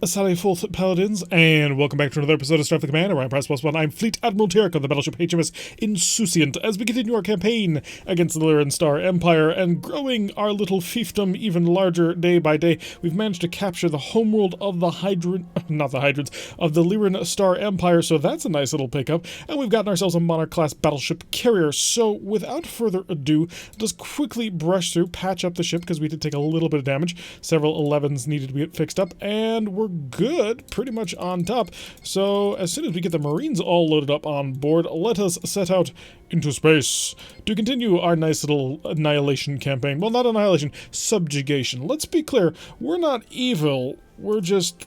Salve Forth Paladins, and welcome back to another episode of Starfleet Command. Orion Pirates +1. I'm Fleet Admiral Tarek on the Battleship HMS Insouciant as we continue our campaign against the Lyran Star Empire and growing our little fiefdom even larger day by day. We've managed to capture the homeworld of the of the Lyran Star Empire, so that's a nice little pickup. And we've gotten ourselves a Monarch-class battleship carrier. So without further ado, just quickly brush through, patch up the ship because we did take a little bit of damage. Several 11s needed to be fixed up, and we're good, pretty much on top. So as soon as we get the Marines all loaded up on board, let us set out into space to continue our nice little annihilation campaign. Well, not annihilation, subjugation. Let's be clear, we're not evil, we're just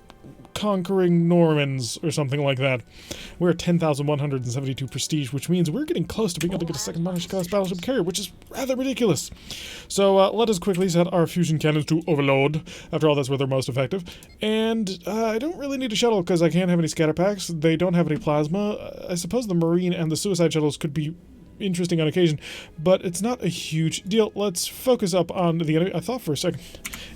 conquering Normans or something like that. We're at 10,172 prestige, which means we're getting close to being able to get a second Monarch-class battleship carrier, which is rather ridiculous. So let us quickly set our fusion cannons to overload. After all, that's where they're most effective. And I don't really need a shuttle because I can't have any scatter packs. They don't have any plasma. I suppose the Marine and the suicide shuttles could be interesting on occasion, but it's not a huge deal. Let's focus up on the enemy. I thought for a second,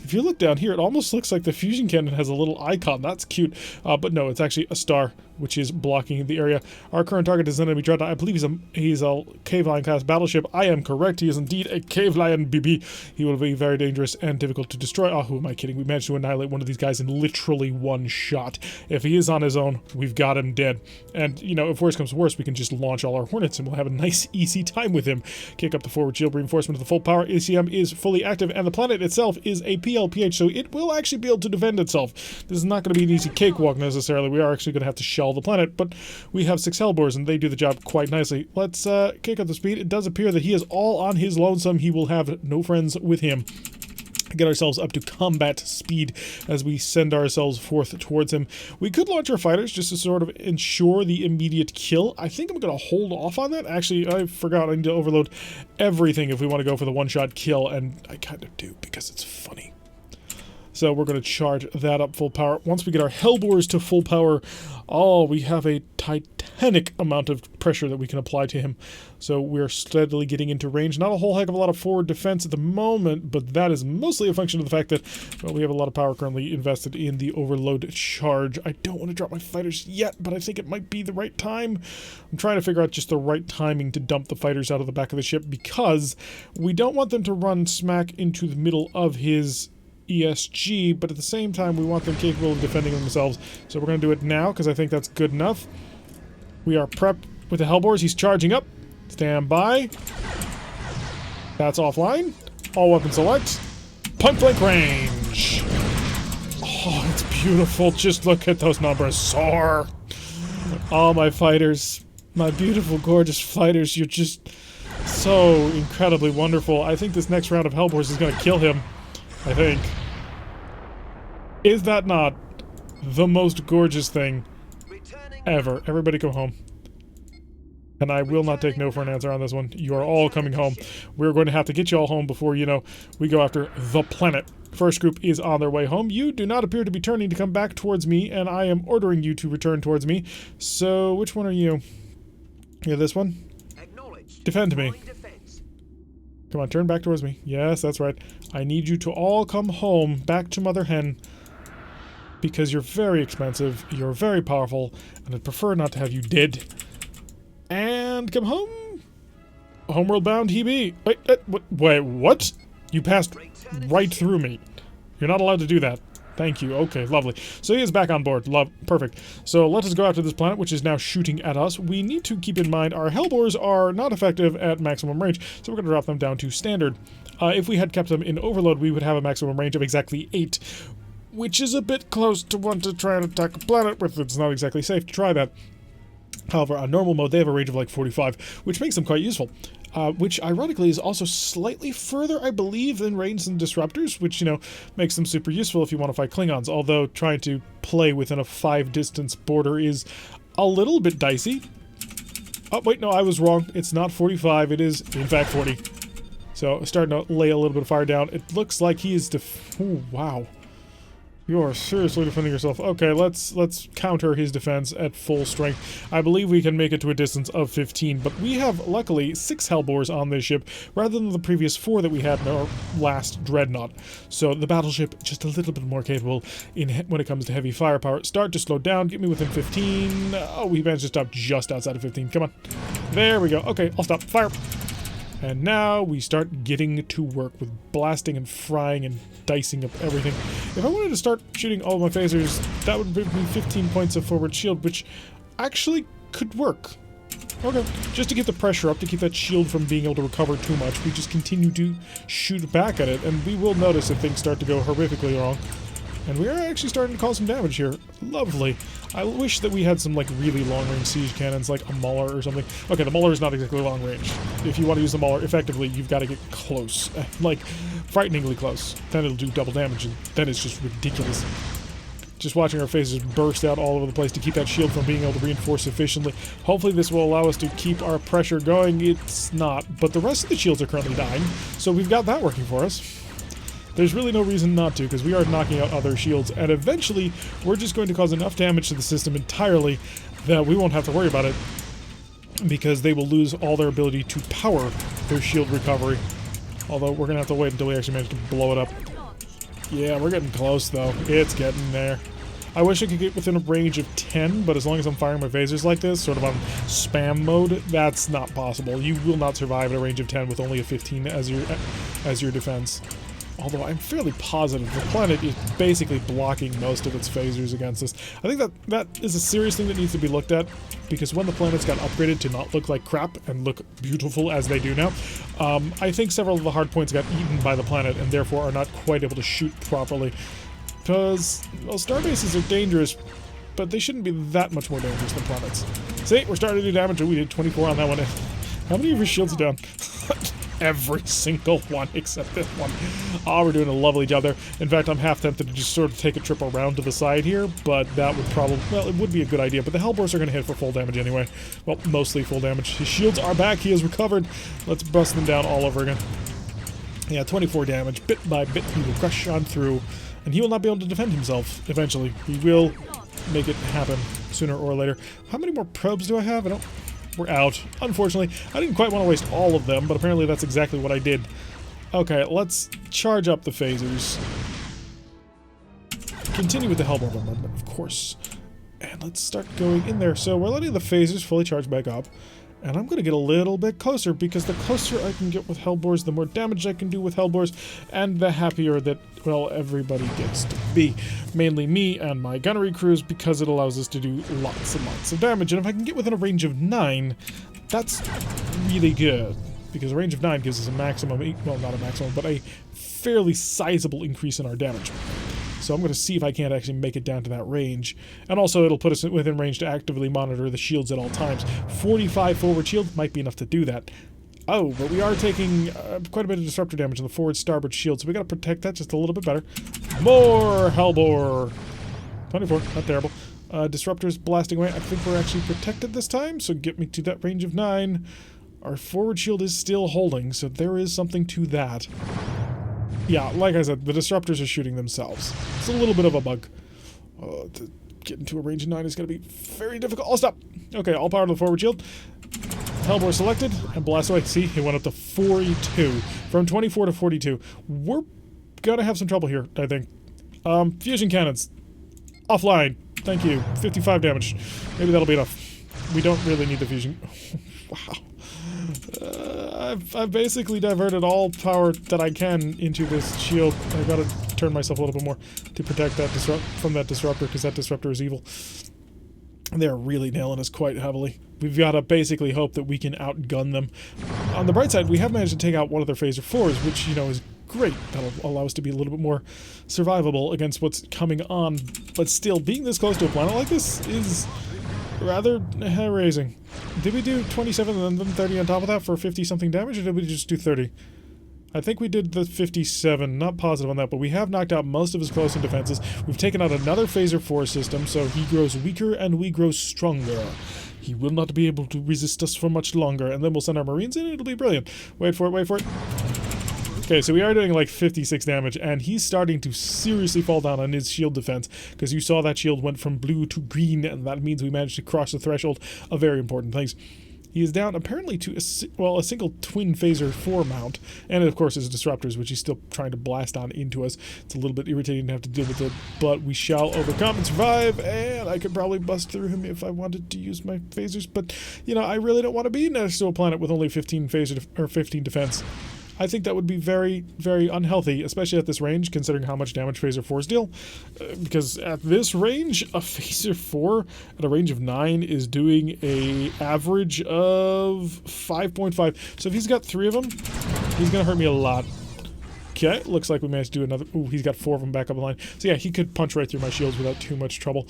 if you look down here, it almost looks like the fusion cannon has a little icon. That's cute, but no, it's actually a star, which is blocking the area. Our current target is an enemy dreadnought. I believe he's a Cave Lion class battleship. I am correct. He is indeed a Cave Lion BB. He will be very dangerous and difficult to destroy. Oh, who am I kidding? We managed to annihilate one of these guys in literally one shot. If he is on his own, we've got him dead. And, you know, if worse comes to worse, we can just launch all our Hornets and we'll have a nice, easy time with him. Kick up the forward shield reinforcement to the full power. ACM is fully active, and the planet itself is a PLPH, so it will actually be able to defend itself. This is not going to be an easy cakewalk necessarily. We are actually going to have to shell the planet, but we have 6 Hellbores, and they do the job quite nicely. Let's kick up the speed. It does appear that he is all on his lonesome. He will have no friends with him. Get ourselves up to combat speed as we send ourselves forth towards him. We could launch our fighters just to sort of ensure the immediate kill. I think I'm going to hold off on that. Actually, I forgot I need to overload everything if we want to go for the one-shot kill, and I kind of do because it's funny. So we're going to charge that up full power. Once we get our Hellbores to full power, oh, we have a titanic amount of pressure that we can apply to him. So we're steadily getting into range. Not a whole heck of a lot of forward defense at the moment, but that is mostly a function of the fact that, well, we have a lot of power currently invested in the overload charge. I don't want to drop my fighters yet, but I think it might be the right time. I'm trying to figure out just the right timing to dump the fighters out of the back of the ship because we don't want them to run smack into the middle of his ESG, but at the same time we want them capable of defending themselves. So we're going to do it now because I think that's good enough. We are prepped with the Hellbores. He's charging up. Stand by. That's offline. All weapons select. Point blank range. Oh, it's beautiful. Just look at those numbers soar. All my fighters, my beautiful, gorgeous fighters, you're just so incredibly wonderful. I think this next round of Hellbores is going to kill him. I think. Is that not the most gorgeous thing ever? Everybody go home. And I will not take no for an answer on this one. You are all coming home. We're going to have to get you all home before, you know, we go after the planet. First group is on their way home. You do not appear to be turning to come back towards me, and I am ordering you to return towards me. So, which one are you? Yeah, this one? Defend me. Come on, turn back towards me. Yes, that's right. I need you to all come home, back to Mother Hen, because you're very expensive, you're very powerful, and I'd prefer not to have you dead. And come home. Homeworld bound he be. Wait, what? You passed right through me. You're not allowed to do that. Thank you. Okay, lovely. So he is back on board. Perfect. So let us go after this planet, which is now shooting at us. We need to keep in mind our Hellbores are not effective at maximum range, so we're going to drop them down to standard. If we had kept them in overload, we would have a maximum range of exactly 8, which is a bit close to one to try and attack a planet with. It's not exactly safe to try that. However, on normal mode, they have a range of like 45, which makes them quite useful. Which, ironically, is also slightly further, I believe, than Raids and Disruptors, which, you know, makes them super useful if you want to fight Klingons, although trying to play within a 5-distance border is a little bit dicey. Oh, wait, no, I was wrong. It's not 45, it is, in fact, 40. So, starting to lay a little bit of fire down. It looks like he is ooh, wow. You are seriously defending yourself. Okay, let's counter his defense at full strength. I believe we can make it to a distance of 15, but we have, luckily, 6 Hellbores on this ship, rather than the previous 4 that we had in our last Dreadnought. So the battleship, just a little bit more capable when it comes to heavy firepower. Start to slow down, get me within 15. Oh, we managed to stop just outside of 15. Come on. There we go. Okay, I'll stop. Fire. And now we start getting to work with blasting and frying and dicing up everything. If I wanted to start shooting all of my phasers, that would give me 15 points of forward shield, which actually could work. Okay, just to get the pressure up, to keep that shield from being able to recover too much, we just continue to shoot back at it, and we will notice if things start to go horrifically wrong. And we are actually starting to cause some damage here. Lovely. I wish that we had some, like, really long-range siege cannons, like a Mauler or something. Okay, the Mauler is not exactly long-range. If you want to use the Mauler effectively, you've got to get close. Like, frighteningly close. Then it'll do double damage, and then it's just ridiculous. Just watching our faces burst out all over the place to keep that shield from being able to reinforce sufficiently. Hopefully this will allow us to keep our pressure going. It's not, but the rest of the shields are currently dying, so we've got that working for us. There's really no reason not to, because we are knocking out other shields, and eventually we're just going to cause enough damage to the system entirely that we won't have to worry about it, because they will lose all their ability to power their shield recovery. Although we're going to have to wait until we actually manage to blow it up. Yeah, we're getting close, though. It's getting there. I wish I could get within a range of 10, but as long as I'm firing my phasers like this, sort of on spam mode, that's not possible. You will not survive at a range of 10 with only a 15 as your defense. Although I'm fairly positive the planet is basically blocking most of its phasers against us. I think that is a serious thing that needs to be looked at, because when the planets got upgraded to not look like crap and look beautiful as they do now, I think several of the hard points got eaten by the planet and therefore are not quite able to shoot properly. Because, well, starbases are dangerous, but they shouldn't be that much more dangerous than planets. See, we're starting to do damage, and we did 24 on that one. How many of your shields are down? Every single one except this one. Oh, we're doing a lovely job there. In fact, I'm half tempted to just sort of take a trip around to the side here, but that would probably, well, it would be a good idea, but the Hellbores are going to hit for full damage anyway. Well, mostly full damage. His shields are back. He has recovered. Let's bust them down all over again. Yeah, 24 damage. Bit by bit, he will crush on through, and he will not be able to defend himself eventually. He will make it happen sooner or later. How many more probes do I have? I don't... We're out. Unfortunately, I didn't quite want to waste all of them, but apparently that's exactly what I did. Okay, let's charge up the phasers. Continue with the Hellbore bombardment, of course. And let's start going in there. So we're letting the phasers fully charge back up. And I'm going to get a little bit closer, because the closer I can get with Hellbores, the more damage I can do with Hellbores, and the happier that, well, everybody gets to be. Mainly me and my gunnery crews, because it allows us to do lots and lots of damage. And if I can get within a range of 9, that's really good, because a range of 9 gives us a maximum, well, not a maximum, but a fairly sizable increase in our damage. So I'm going to see if I can't actually make it down to that range. And also it'll put us within range to actively monitor the shields at all times. 45 forward shield might be enough to do that. Oh, but we are taking quite a bit of disruptor damage on the forward starboard shield, so we got to protect that just a little bit better. More Hellbore! 24, not terrible. Disruptors blasting away. I think we're actually protected this time, so get me to that range of 9. Our forward shield is still holding, so there is something to that. Yeah, like I said, the disruptors are shooting themselves. It's a little bit of a bug. To get into a range of 9 is going to be very difficult. Oh, stop! Okay, all power to the forward shield. Hellbore selected, and blast away. See, he went up to 42. From 24 to 42. We're going to have some trouble here, I think. Fusion cannons. Offline. Thank you. 55 damage. Maybe that'll be enough. We don't really need the fusion. Wow. I've basically diverted all power that I can into this shield. I've got to turn myself a little bit more to protect that from that disruptor, because that disruptor is evil. They're really nailing us quite heavily. We've got to basically hope that we can outgun them. On the bright side, we have managed to take out one of their phaser 4s, which, you know, is great. That'll allow us to be a little bit more survivable against what's coming on. But still, being this close to a planet like this is rather hair-raising. Did we do 27 and then 30 on top of that for 50-something damage, or did we just do 30? I think we did the 57, not positive on that, but we have knocked out most of his close-in defenses. We've taken out another Phaser 4 system, so he grows weaker and we grow stronger. He will not be able to resist us for much longer, and then we'll send our Marines in and it'll be brilliant. Wait for it, wait for it. Okay, so we are doing like 56 damage, and he's starting to seriously fall down on his shield defense, because you saw that shield went from blue to green, and that means we managed to cross the threshold of very important things. He is down apparently to a single twin phaser 4 mount, and of course his disruptors, which he's still trying to blast on into us. It's a little bit irritating to have to deal with it, but we shall overcome and survive, and I could probably bust through him if I wanted to use my phasers, but, you know, I really don't want to be next to a planet with only 15 phaser or 15 defense. I think that would be very, very unhealthy, especially at this range, considering how much damage Phaser 4s deal. Because at this range, a Phaser 4 at a range of 9 is doing a average of 5.5. So if he's got 3 of them, he's going to hurt me a lot. Okay, looks like we managed to do another... Ooh, he's got 4 of them back up the line. So yeah, he could punch right through my shields without too much trouble.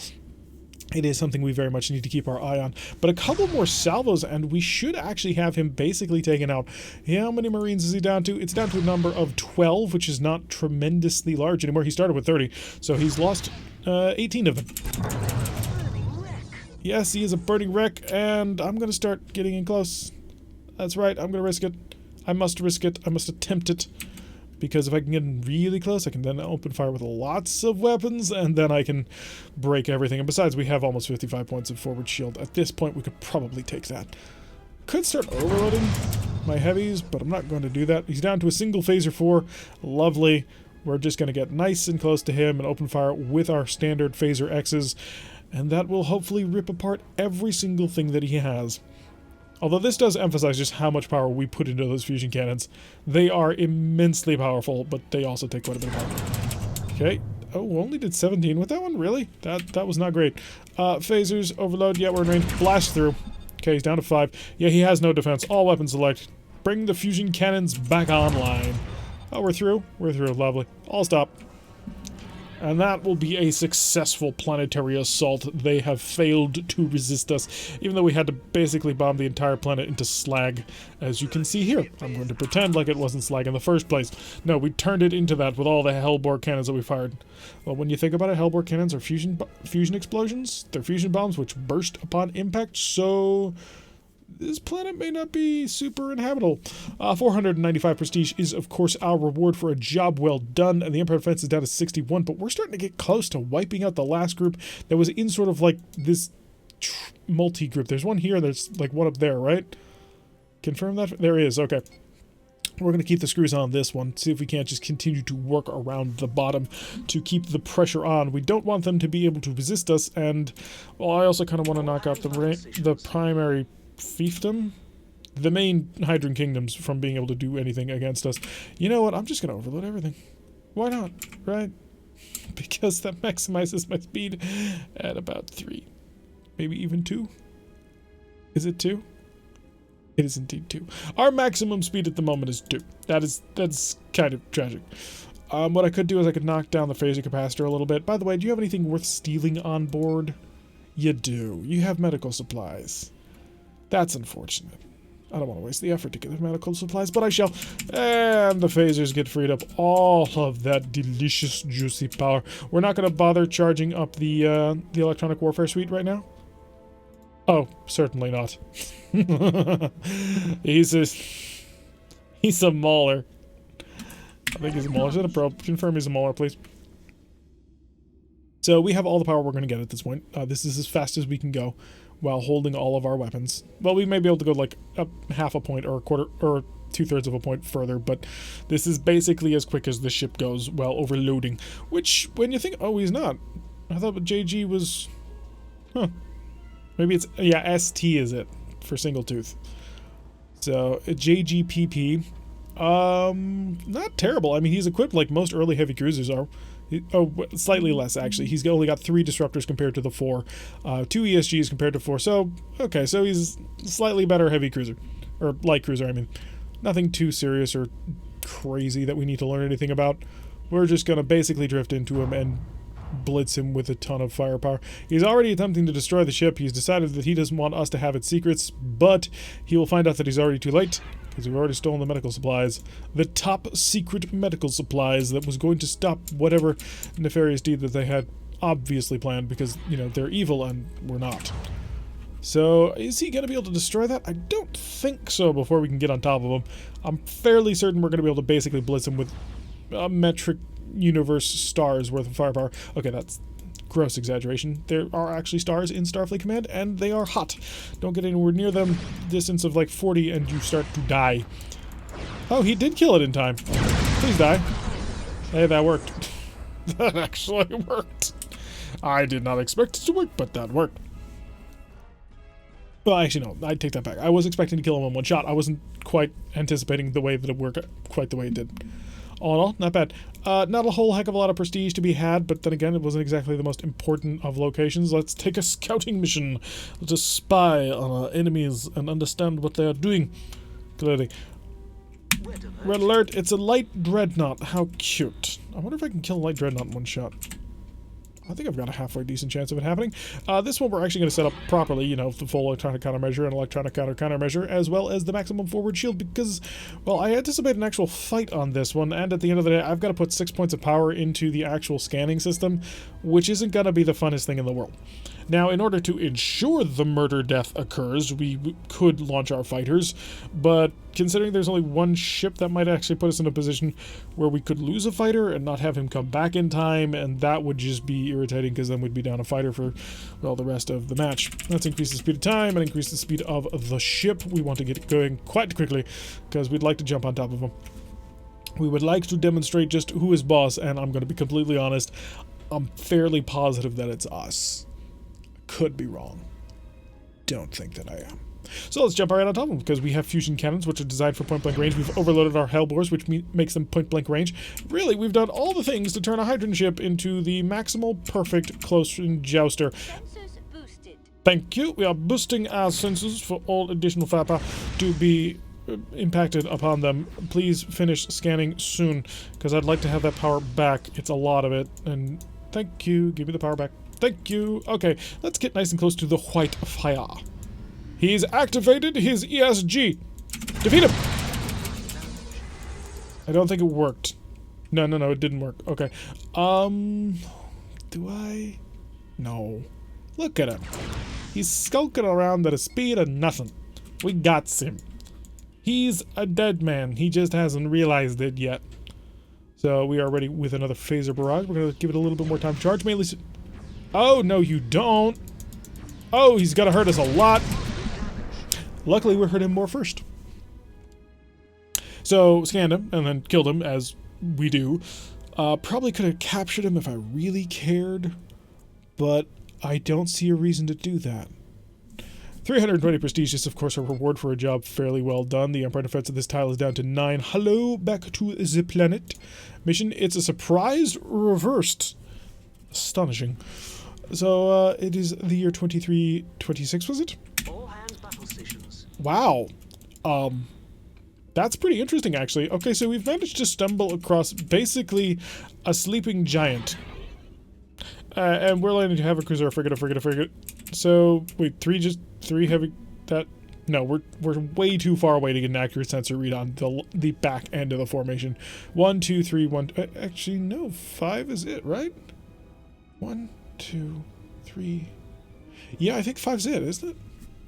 It is something we very much need to keep our eye on. But a couple more salvos, and we should actually have him basically taken out. How many Marines is he down to? It's down to a number of 12, which is not tremendously large anymore. He started with 30, so he's lost 18 of them. Yes, he is a burning wreck, and I'm going to start getting in close. That's right, I'm going to risk it. I must risk it. I must attempt it. Because if I can get in really close, I can then open fire with lots of weapons, and then I can break everything. And besides, we have almost 55 points of forward shield. At this point, we could probably take that. Could start overloading my heavies, but I'm not going to do that. He's down to a single phaser 4. Lovely. We're just going to get nice and close to him and open fire with our standard phaser X's, and that will hopefully rip apart every single thing that he has. Although this does emphasize just how much power we put into those fusion cannons. They are immensely powerful, but they also take quite a bit of power. Okay. Oh, only did 17 with that one? Really? That was not great. Phasers, overload. Yeah, we're in range. Blast through. Okay, he's down to 5. Yeah, he has no defense. All weapons select. Bring the fusion cannons back online. Oh, we're through? We're through. Lovely. All stop. And that will be a successful planetary assault. They have failed to resist us, even though we had to basically bomb the entire planet into slag, as you can see here. I'm going to pretend like it wasn't slag in the first place. No, we turned it into that with all the Hellbore cannons that we fired. Well, when you think about it, Hellbore cannons are fusion explosions. They're fusion bombs which burst upon impact, so... this planet may not be super inhabitable. 495 prestige is, of course, our reward for a job well done, and the Empire defense is down to 61, but we're starting to get close to wiping out the last group that was in sort of like this multi-group. There's one here, and there's like one up there, right? Confirm that? There is, okay. We're going to keep the screws on this one, see if we can't just continue to work around the bottom to keep the pressure on. We don't want them to be able to resist us, and, well, I also kind of want to knock out the primary fiefdom, the main Hydran kingdoms, from being able to do anything against us. You know what? I'm just going to overload everything. Why not? Right? Because that maximizes my speed at about 3. Maybe even 2? Is it 2? It is indeed 2. Our maximum speed at the moment is 2. That's kind of tragic. What I could do is I could knock down the phaser capacitor a little bit. By the way, do you have anything worth stealing on board? You do. You have medical supplies. That's unfortunate. I don't want to waste the effort to get the medical supplies, but I shall. And the phasers get freed up. All of that delicious, juicy power. We're not going to bother charging up the electronic warfare suite right now. Oh, certainly not. He's a mauler. I think he's a mauler. Is that a probe? Confirm he's a mauler, please. So we have all the power we're going to get at this point. This is as fast as we can go while holding all of our weapons. Well, we may be able to go like up half a point or a quarter or 2/3 of a point further, but this is basically as quick as the ship goes while overloading. Which, when you think, oh, he's not. I thought JG was, huh. Maybe it's, yeah, ST is it for single tooth. So JGPP, not terrible. I mean, he's equipped like most early heavy cruisers are. Oh, slightly less, actually. He's only got 3 disruptors compared to the 4. 2 ESGs compared to 4. So, okay, so he's slightly better heavy cruiser. Or light cruiser, I mean. Nothing too serious or crazy that we need to learn anything about. We're just going to basically drift into him and blitz him with a ton of firepower. He's already attempting to destroy the ship. He's decided that he doesn't want us to have its secrets, but he will find out that he's already too late, because we've already stolen the medical supplies. The top secret medical supplies that was going to stop whatever nefarious deed that they had obviously planned, because, you know, they're evil and we're not. So, is he going to be able to destroy that? I don't think so before we can get on top of him. I'm fairly certain we're going to be able to basically blitz him with a metric universe stars worth of firepower. Okay, that's gross exaggeration. There are actually stars in Starfleet Command, and they are hot. Don't get anywhere near them. Distance of like 40, and you start to die. Oh, he did kill it in time. Please die. Hey, that worked. That actually worked. I did not expect it to work, but that worked. Well, actually, no. I take that back. I was expecting to kill him in one shot. I wasn't quite anticipating the way that it worked quite the way it did. All in all, not bad. Not a whole heck of a lot of prestige to be had, but then again, it wasn't exactly the most important of locations. Let's take a scouting mission. Let's just spy on our enemies and understand what they are doing. Clearly. Red alert, it's a light dreadnought. How cute. I wonder if I can kill a light dreadnought in one shot. I think I've got a halfway decent chance of it happening. This one we're actually going to set up properly, you know, the full electronic countermeasure and electronic countermeasure, as well as the maximum forward shield, because, well, I anticipate an actual fight on this one, and at the end of the day, I've got to put 6 points of power into the actual scanning system, which isn't going to be the funnest thing in the world. Now, in order to ensure the murder death occurs, we could launch our fighters, but considering there's only one ship, that might actually put us in a position where we could lose a fighter and not have him come back in time, and that would just be irritating because then we'd be down a fighter for, well, the rest of the match. Let's increase the speed of time and increase the speed of the ship. We want to get it going quite quickly because we'd like to jump on top of him. We would like to demonstrate just who is boss, and I'm going to be completely honest, I'm fairly positive that it's us. Could be wrong. Don't think that I am. So let's jump right on top of them, because we have fusion cannons, which are designed for point-blank range. We've overloaded our Hellbores, which makes them point-blank range. Really, we've done all the things to turn a Hydrogen ship into the maximal perfect close-range jouster. Sensors boosted. Thank you. We are boosting our sensors for all additional firepower to be impacted upon them. Please finish scanning soon, because I'd like to have that power back. It's a lot of it, and thank you. Give me the power back. Thank you. Okay, let's get nice and close to the white fire. He's activated his ESG. Defeat him! I don't think it worked. No, it didn't work. Okay. Do I? No. Look at him. He's skulking around at a speed of nothing. We got him. He's a dead man. He just hasn't realized it yet. So we are ready with another phaser barrage. We're going to give it a little bit more time to charge. Mainly. Oh, no, you don't. Oh, he's going to hurt us a lot. Luckily, we hurt him more first. So, scanned him and then killed him, as we do. Probably could have captured him if I really cared, but I don't see a reason to do that. 320 prestige is, of course, a reward for a job fairly well done. The Empire defense of this tile is down to 9. Hello, back to the planet. Mission, it's a surprise reversed. Astonishing. So, it is the year 2326, was it? All hands battle stations. Wow. That's pretty interesting, actually. Okay, so we've managed to stumble across basically a sleeping giant. And we're landing to have a cruiser, a frigate. So, wait, three heavy, no, we're way too far away to get an accurate sensor read on the back end of the formation. 1, 2, 3, 1, actually, no, 5 is it, right? 1, 2, 3. Yeah, I think 5's it, isn't it?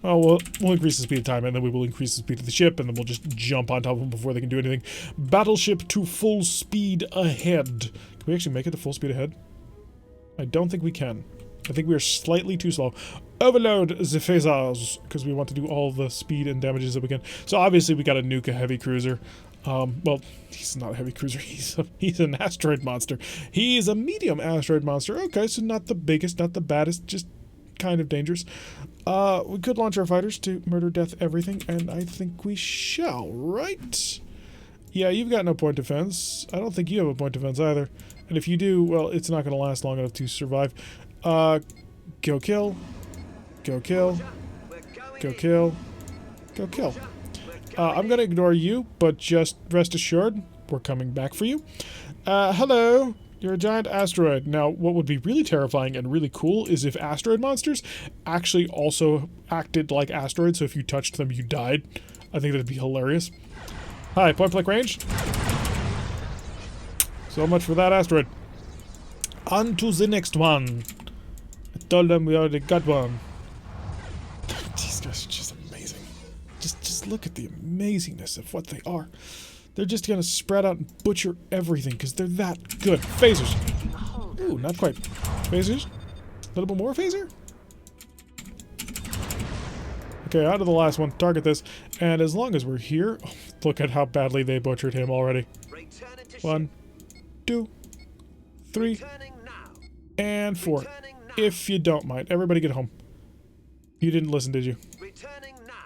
Oh, we'll increase the speed of time, and then we will increase the speed of the ship, and then we'll just jump on top of them before they can do anything. Battleship to full speed ahead. Can we actually make it to full speed ahead? I don't think we can. I think we are slightly too slow. Overload the phasers, because we want to do all the speed and damages that we can. So obviously we got to nuke a heavy cruiser. Well, he's not a heavy cruiser. He's an asteroid monster. He's a medium asteroid monster. Okay, so not the biggest, not the baddest, just kind of dangerous. We could launch our fighters to murder death everything, and I think we shall, right? Yeah, you've got no point defense. I don't think you have a point defense either. And if you do, well, it's not going to last long enough to survive. Go kill. Go kill. Go kill. Go kill. I'm going to ignore you, but just rest assured, we're coming back for you. Hello. You're a giant asteroid. Now, what would be really terrifying and really cool is if asteroid monsters actually also acted like asteroids, so if you touched them, you died. I think that'd be hilarious. Hi, point blank range. So much for that asteroid. On to the next one. I told them we already got one. That's just amazing. Just look at the amazingness of what they are. They're just gonna spread out and butcher everything because they're that good. Phasers. Ooh, not quite. Phasers. A little bit more phaser. Okay, on to the last one. Target this. And as long as we're here, oh, look at how badly they butchered him already. 1, 2, 3, and 4. If you don't mind. Everybody get home. You didn't listen, did you?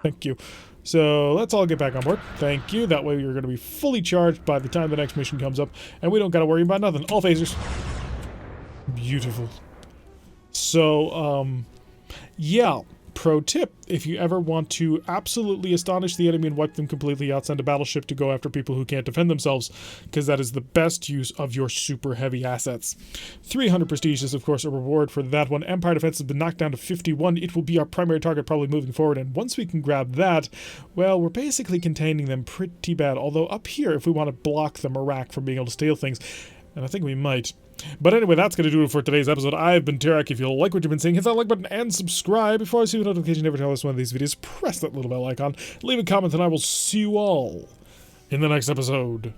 Thank you. So let's all get back on board. Thank you. That way you're going to be fully charged by the time the next mission comes up. And we don't got to worry about nothing. All phasers. Beautiful. So, yeah. Pro tip, if you ever want to absolutely astonish the enemy and wipe them completely out, send a battleship to go after people who can't defend themselves, because that is the best use of your super heavy assets. 300 prestige is, of course, a reward for that one. Empire defense has been knocked down to 51. It will be our primary target probably moving forward, and once we can grab that, well, we're basically containing them pretty bad. Although up here, if we want to block the Marak from being able to steal things, and I think we might. But anyway, that's going to do it for today's episode. I've been Tarek. If you like what you've been seeing, hit that like button and subscribe. Before I see you notification every time I post one of these videos, press that little bell icon, leave a comment, and I will see you all in the next episode.